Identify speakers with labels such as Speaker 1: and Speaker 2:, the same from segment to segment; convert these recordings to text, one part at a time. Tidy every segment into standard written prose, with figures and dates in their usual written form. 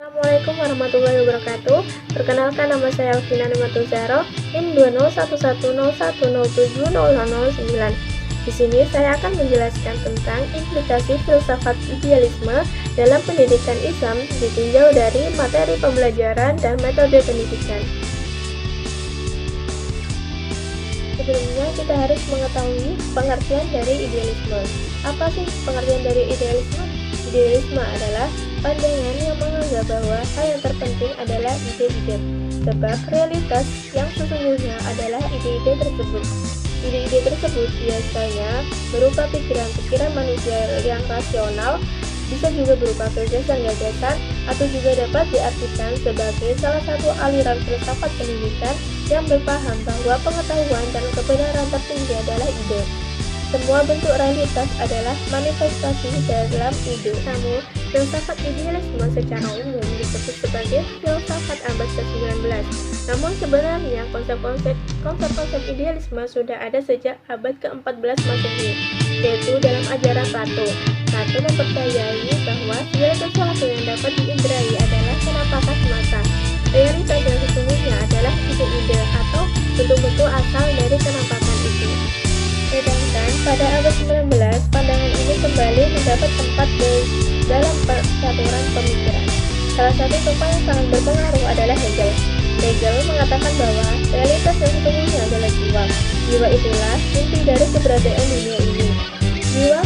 Speaker 1: Assalamualaikum warahmatullahi wabarakatuh. Perkenalkan, nama saya Alvina Nimatuzaro, NIM 20111107009. Di sini saya akan menjelaskan tentang implikasi filsafat idealisme dalam pendidikan Islam ditinjau dari materi pembelajaran dan metode pendidikan. Sebelumnya kita harus mengetahui pengertian dari idealisme. Apa sih pengertian dari idealisme? Idealisme adalah pandangan yang menganggap bahwa hal yang terpenting adalah ide-ide, sebab realitas yang sesungguhnya adalah ide-ide tersebut. Ide-ide tersebut biasanya berupa pikiran-pikiran manusia yang rasional, bisa juga berupa gagasan-gagasan, atau juga dapat diartikan sebagai salah satu aliran filsafat pendidikan yang berpaham bahwa pengetahuan dan kebenaran tertinggi adalah ide. Semua bentuk realitas adalah manifestasi dalam ide. Namun, filsafat idealisme secara umum disebut sebagai filsafat abad ke-19. Namun sebenarnya konsep-konsep idealisme sudah ada sejak abad ke-14 Masehi, yaitu dalam ajaran Plato. Plato mempercayai bahwa segala sesuatu yang dapat diindrai adalah penampakan semata. Realitas yang sesungguhnya adalah ide-ide atau bentuk-bentuk asal dari penampakan itu. Sedangkan pada abad 19, pandangan ini kembali mendapat tempat dalam peraturan pemikiran. Salah satu tokoh yang sangat berpengaruh adalah Hegel. Hegel mengatakan bahwa realitas yang sesungguhnya adalah jiwa. Jiwa itulah inti dari keberadaan dunia ini. Jiwa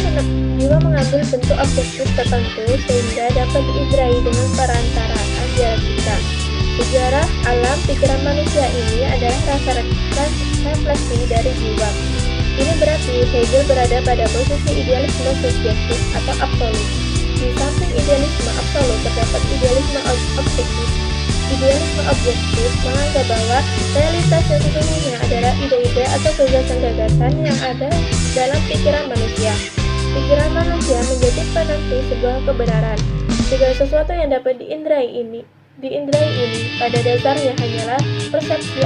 Speaker 1: mengambil bentuk objektif tertentu sehingga dapat diindrai dengan perantaraan dialektika. Sejarah alam pikiran manusia ini adalah refleksi dari jiwa. Ini berarti Hegel berada pada posisi idealisme subjektif atau absolut. Di samping idealisme absolut terdapat idealisme objektif. Idealisme objektif menganggap bahwa realitas yang sesungguhnya adalah ide-ide atau gagasan-gagasan yang ada dalam pikiran manusia. Pikiran manusia menjadi penentu sebuah kebenaran. Segala sesuatu yang dapat diindrai ini pada dasarnya hanyalah persepsi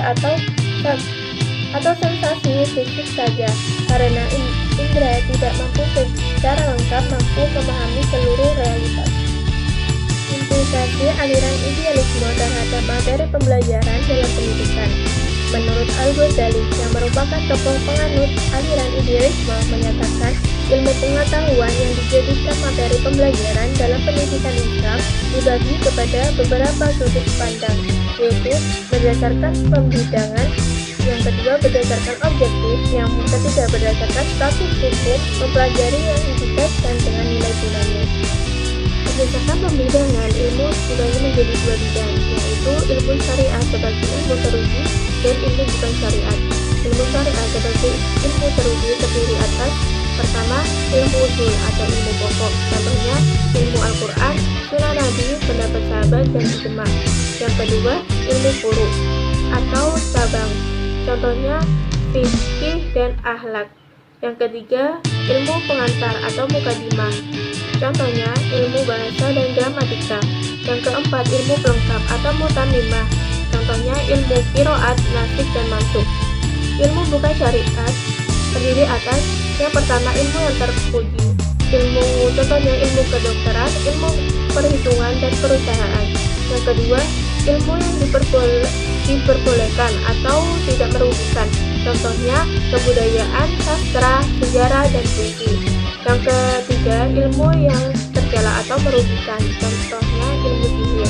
Speaker 1: atau sensasi fisik saja, karena indera tidak mampu secara lengkap memahami seluruh realitas. Implikasi aliran idealisme terhadap materi pembelajaran dalam pendidikan. Menurut Al-Ghazali, yang merupakan tokoh penganut aliran idealisme, menyatakan ilmu pengetahuan yang dijadikan materi pembelajaran dalam pendidikan Islam dibagi kepada beberapa sudut pandang, yaitu berdasarkan pembidangan, yang kedua berdasarkan objektif, yang ketiga berdasarkan status hukum, mempelajari yang dikaitkan dengan nilai gunanya. Berdasarkan pembidangan, ilmu dibagi menjadi dua bidang, yaitu ilmu syariah sebagai ilmu teruji dan ilmu bukan syariat. Ilmu syariah sebagai ilmu teruji terdiri atas: pertama, ilmu usul atau ilmu pokok, contohnya ilmu Al-Quran, sunnah Nabi, pendapat sahabat, dan ijma. Yang kedua, ilmu furu atau cabang, contohnya fikih dan akhlak. Yang ketiga, ilmu pengantar atau mukadimah, contohnya ilmu bahasa dan gramatika. Yang keempat, ilmu pelengkap atau mutamimah, contohnya ilmu qiraat, nasik, dan mansuk. Ilmu bukan syariat terdiri atas: yang pertama, ilmu yang terpuji, contohnya ilmu kedokteran, ilmu perhitungan dan perusahaan. Yang kedua, ilmu yang diperbolehkan atau tidak merugikan, contohnya kebudayaan, sastra, sejarah, dan puisi. Yang ketiga, ilmu yang tercela atau merugikan, contohnya ilmu sihir.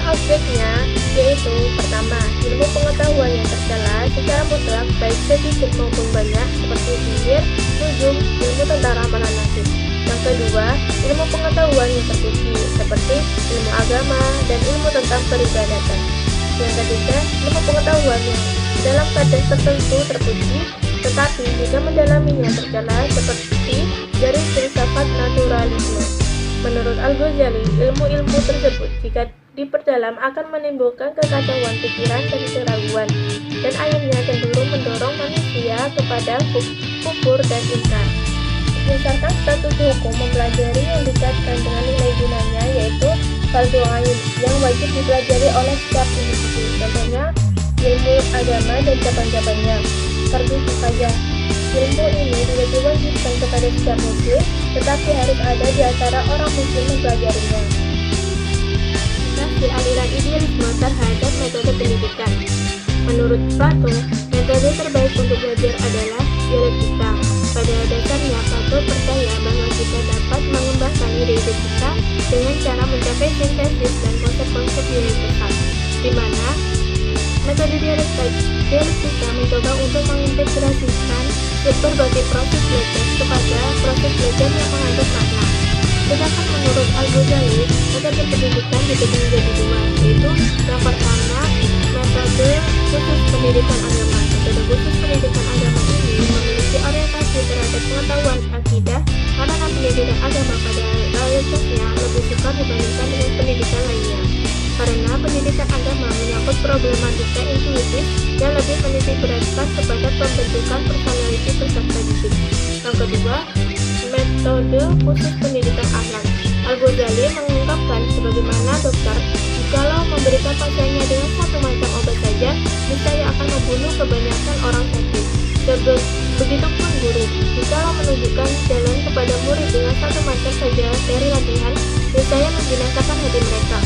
Speaker 1: Objeknya yaitu: pertama, ilmu pengetahuan yang tercela secara mutlak baik sedikit maupun banyak, seperti sihir, nujum, ilmu tentang ramalan nasib. Yang kedua, ilmu pengetahuan yang terpuji seperti ilmu agama dan ilmu tentang peribadatan. Yang ketiga, ilmu pengetahuan yang dalam kadar tertentu terpuji, tetapi jika mendalaminya tercela, seperti dari filsafat naturalisme. Menurut Al-Ghazali, ilmu-ilmu tersebut jika diperdalam akan menimbulkan kekacauan pikiran dan keraguan, dan akhirnya cenderung mendorong manusia kepada kufur dan ingkar. Berdasarkan status hukum, mempelajari yang dikaitkan dengan nilai gunanya, yaitu fardhu ain yang wajib dipelajari oleh setiap individu, contohnya ilmu agama dan cabang-cabangnya. Fardhu kifayah, ilmu ini tidak diwajibkan kepada setiap muslim, tetapi harus ada di antara orang muslim mempelajarinya. dari aliran idealisme terhadap metode pendidikan. Menurut Plato, metode terbaik untuk belajar adalah dialektika. Pada dasarnya, Plato percaya bahwa kita dapat mengembangkan ide-ide kita dengan cara mencapai sintesis dan konsep-konsep universal, di mana metode dialektika mencoba untuk mengintegrasikan berbagai proses belajar kepada proses belajar yang mengandung makna. Sedangkan menurut Al-Ghazali, metode pendidikan dibagi menjadi dua, yaitu yang pertama, metode khusus pendidikan agama. Metode khusus pendidikan agama ini memiliki orientasi terhadap pengetahuan akidah, karena pendidikan agama pada realitasnya lebih sukar dibandingkan dengan pendidikan lainnya. Karena pendidikan agama menyangkut problematika intuitif dan lebih menitik beratkan kepada pembentukan personality peserta didik. Yang kedua, metode khusus pendidikan akhlak. Al-Ghazali mengungkapkan sebagaimana dokter, jikalau memberikan pasiennya dengan satu macam obat saja, niscaya akan membunuh kebanyakan orang sakit. Begitupun guru, jikalau menunjukkan jalan kepada murid dengan satu macam saja dari latihan, niscaya membinasakan hati mereka.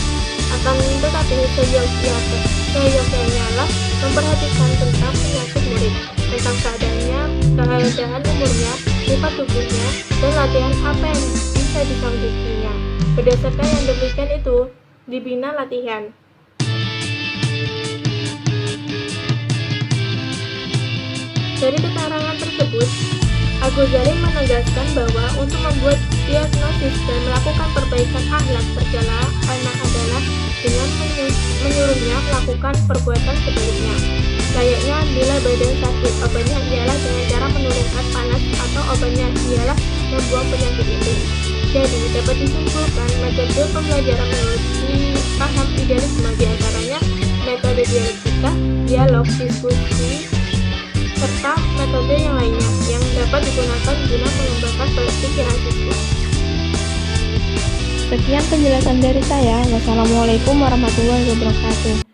Speaker 1: Akan tetapi seyogyanya lah memperhatikan tentang penyakit murid, tentang keadaan umurnya, sifat tubuhnya, dan latihan apa yang bisa disanggupinya. Berdasarkan yang demikian itu, dibina latihan. Dari keterangan tersebut, Al-Ghazali menegaskan bahwa untuk membuat diagnosis dan melakukan perbaikan akhlak anak adalah dengan menyuruhnya melakukan perbuatan sebaliknya. Layaknya bila badan sakit, obatnya ialah dengan cara menurunkan panas, atau obatnya ialah membuang penyakit itu. Jadi, dapat disimpulkan metode pembelajaran menurut paham idealisme diantaranya metode dialektika, dialog, diskusi, serta metode yang lainnya yang dapat digunakan guna mengembangkan pikiran siswa.
Speaker 2: Sekian penjelasan dari saya. Wassalamualaikum warahmatullahi wabarakatuh.